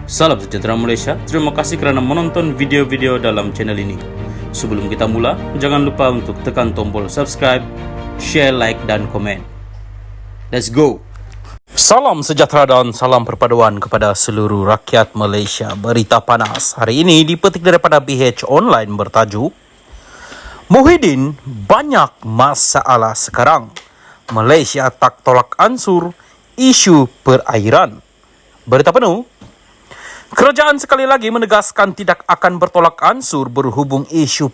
Salam sejahtera Malaysia, terima kasih kerana menonton video-video dalam channel ini. Sebelum kita mula, jangan lupa untuk tekan tombol subscribe, share, like dan komen. Let's go! Salam sejahtera dan salam perpaduan kepada seluruh rakyat Malaysia. Berita panas hari ini dipetik daripada BH Online bertajuk Muhyiddin banyak masalah sekarang. Malaysia tak tolak ansur isu perairan. Berita penuh. Kerajaan sekali lagi menegaskan tidak akan bertolak ansur berhubung isu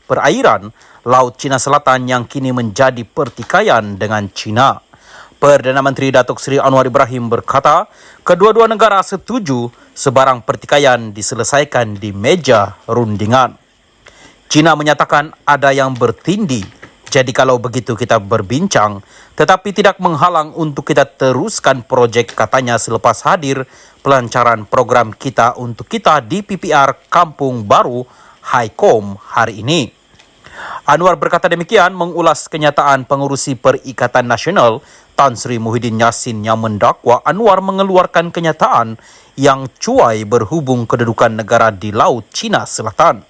perairan Laut Cina Selatan yang kini menjadi pertikaian dengan China. Perdana Menteri Datuk Seri Anwar Ibrahim berkata, kedua-dua negara setuju sebarang pertikaian diselesaikan di meja rundingan. China menyatakan ada yang bertindih, jadi kalau begitu kita berbincang, tetapi tidak menghalang untuk kita teruskan projek, katanya selepas hadir pelancaran program kita untuk kita di PPR Kampung Baru Haikom hari ini. Anwar berkata demikian mengulas kenyataan pengurusi Perikatan Nasional Tan Sri Muhyiddin Yassin yang mendakwa Anwar mengeluarkan kenyataan yang cuai berhubung kedudukan negara di Laut Cina Selatan.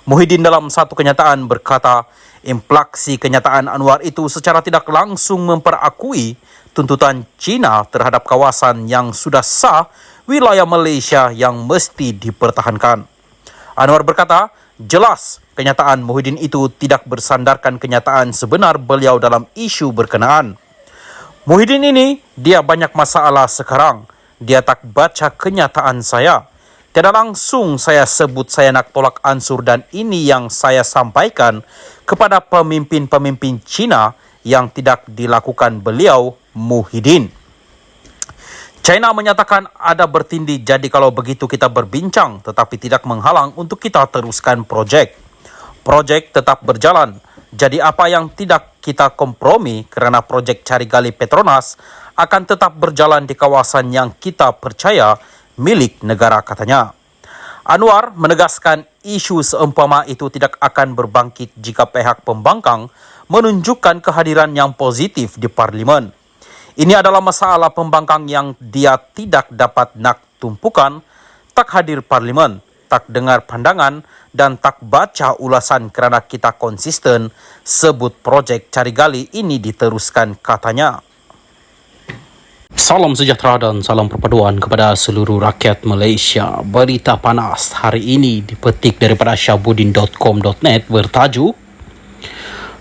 Muhyiddin dalam satu kenyataan berkata, implikasi kenyataan Anwar itu secara tidak langsung memperakui tuntutan China terhadap kawasan yang sudah sah wilayah Malaysia yang mesti dipertahankan. Anwar berkata, jelas kenyataan Muhyiddin itu tidak bersandarkan kenyataan sebenar beliau dalam isu berkenaan. Muhyiddin ini, dia banyak masalah sekarang. Dia tak baca kenyataan saya. Tidak langsung saya sebut saya nak tolak ansur dan ini yang saya sampaikan kepada pemimpin-pemimpin China yang tidak dilakukan beliau Muhyiddin. China menyatakan ada bertindih, jadi kalau begitu kita berbincang tetapi tidak menghalang untuk kita teruskan projek. Projek tetap berjalan. Jadi apa yang tidak kita kompromi kerana projek cari gali Petronas akan tetap berjalan di kawasan yang kita percaya milik negara, katanya. Anwar menegaskan isu seumpama itu tidak akan berbangkit jika pihak pembangkang menunjukkan kehadiran yang positif di Parlimen. Ini adalah masalah pembangkang yang dia tidak dapat nak tumpukan, tak hadir Parlimen, tak dengar pandangan dan tak baca ulasan kerana kita konsisten sebut projek cari gali ini diteruskan, katanya. Salam sejahtera dan salam perpaduan kepada seluruh rakyat Malaysia. Berita panas hari ini dipetik daripada syabudin.com.net bertajuk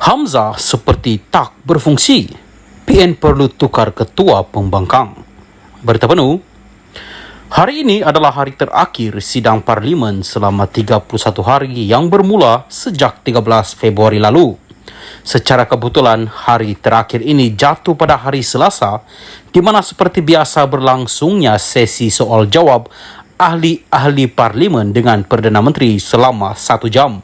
Hamzah seperti tak berfungsi. PN perlu tukar ketua pembangkang. Berita penuh. Hari ini adalah hari terakhir sidang Parlimen selama 31 hari yang bermula sejak 13 Februari lalu. Secara kebetulan, hari terakhir ini jatuh pada hari Selasa, di mana seperti biasa berlangsungnya sesi soal jawab ahli-ahli Parlimen dengan Perdana Menteri selama 1 jam.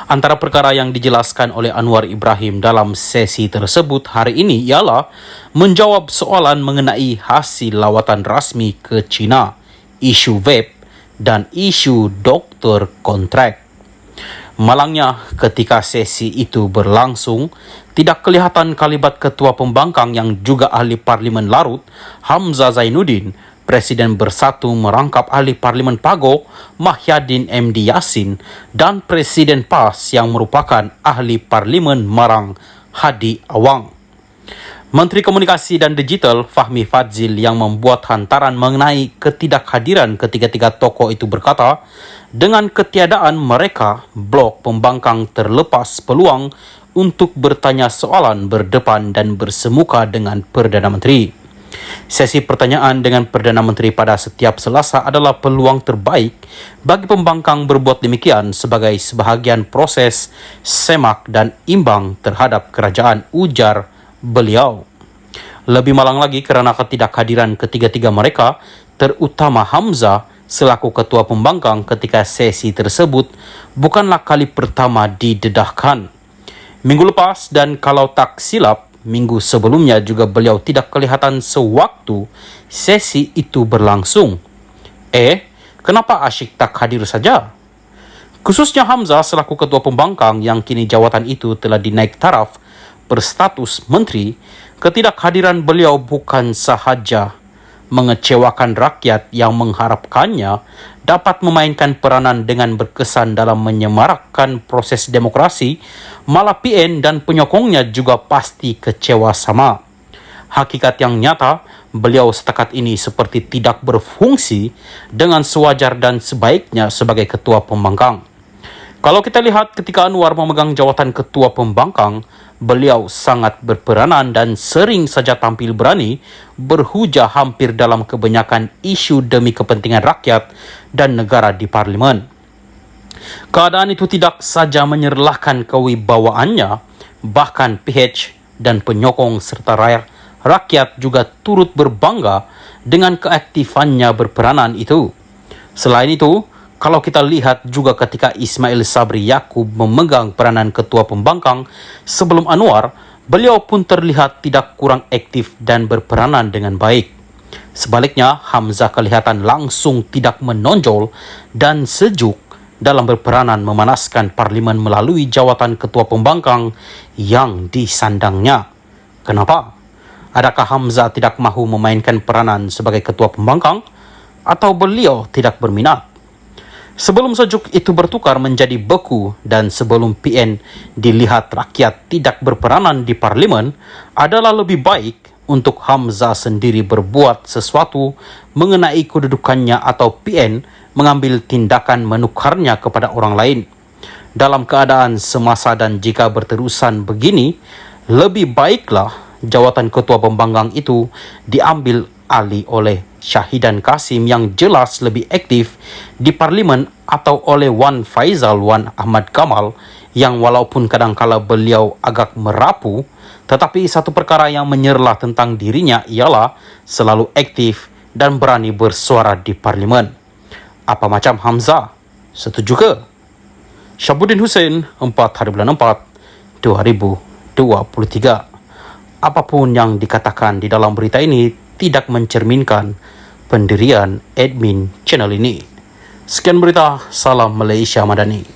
Antara perkara yang dijelaskan oleh Anwar Ibrahim dalam sesi tersebut hari ini ialah menjawab soalan mengenai hasil lawatan rasmi ke China, isu vape dan isu doktor kontrak. Malangnya, ketika sesi itu berlangsung, tidak kelihatan kalibat Ketua Pembangkang yang juga ahli Parlimen Larut, Hamzah Zainuddin, Presiden Bersatu merangkap ahli Parlimen Pago, Mahyadin MD Yassin, dan Presiden PAS yang merupakan ahli Parlimen Marang, Hadi Awang. Menteri Komunikasi dan Digital Fahmi Fadzil yang membuat hantaran mengenai ketidakhadiran ketiga-tiga tokoh itu berkata, dengan ketiadaan mereka, blok pembangkang terlepas peluang untuk bertanya soalan berdepan dan bersemuka dengan Perdana Menteri. Sesi pertanyaan dengan Perdana Menteri pada setiap Selasa adalah peluang terbaik bagi pembangkang berbuat demikian sebagai sebahagian proses semak dan imbang terhadap kerajaan, ujar beliau. Lebih malang lagi kerana ketidakhadiran ketiga-tiga mereka, terutama Hamzah selaku ketua pembangkang ketika sesi tersebut, bukanlah kali pertama didedahkan. Minggu lepas dan kalau tak silap, minggu sebelumnya juga beliau tidak kelihatan sewaktu sesi itu berlangsung. Kenapa asyik tak hadir saja? Khususnya Hamzah selaku ketua pembangkang yang kini jawatan itu telah dinaik taraf berstatus menteri, ketidakhadiran beliau bukan sahaja mengecewakan rakyat yang mengharapkannya dapat memainkan peranan dengan berkesan dalam menyemarakkan proses demokrasi, malah PN dan penyokongnya juga pasti kecewa sama. Hakikat yang nyata, beliau setakat ini seperti tidak berfungsi dengan sewajar dan sebaiknya sebagai ketua pembangkang. Kalau kita lihat ketika Anwar memegang jawatan ketua pembangkang, beliau sangat berperanan dan sering saja tampil berani berhujah hampir dalam kebanyakan isu demi kepentingan rakyat dan negara di parlimen. Keadaan itu tidak saja menyerlahkan kewibawaannya, bahkan PH dan penyokong serta rakyat juga turut berbangga dengan keaktifannya berperanan itu. Selain itu, kalau kita lihat juga ketika Ismail Sabri Yaakob memegang peranan ketua pembangkang sebelum Anwar, beliau pun terlihat tidak kurang aktif dan berperanan dengan baik. Sebaliknya, Hamzah kelihatan langsung tidak menonjol dan sejuk dalam berperanan memanaskan parlimen melalui jawatan ketua pembangkang yang disandangnya. Kenapa? Adakah Hamzah tidak mahu memainkan peranan sebagai ketua pembangkang? Atau beliau tidak berminat? Sebelum sejuk itu bertukar menjadi beku dan sebelum PN dilihat rakyat tidak berperanan di parlimen, adalah lebih baik untuk Hamzah sendiri berbuat sesuatu mengenai kedudukannya atau PN mengambil tindakan menukarnya kepada orang lain. Dalam keadaan semasa dan jika berterusan begini, lebih baiklah jawatan ketua pembangkang itu diambil alih oleh Syahidan Kasim yang jelas lebih aktif di parlimen atau oleh Wan Faizal Wan Ahmad Kamal yang walaupun kadangkala beliau agak merapu, tetapi satu perkara yang menyerlah tentang dirinya ialah selalu aktif dan berani bersuara di parlimen. Apa macam Hamzah? Setuju ke? Syabuddin Hussein, 4 hari bulan 4, 2023. Apapun yang dikatakan di dalam berita ini tidak mencerminkan pendirian admin channel ini. Sekian berita, salam Malaysia Madani.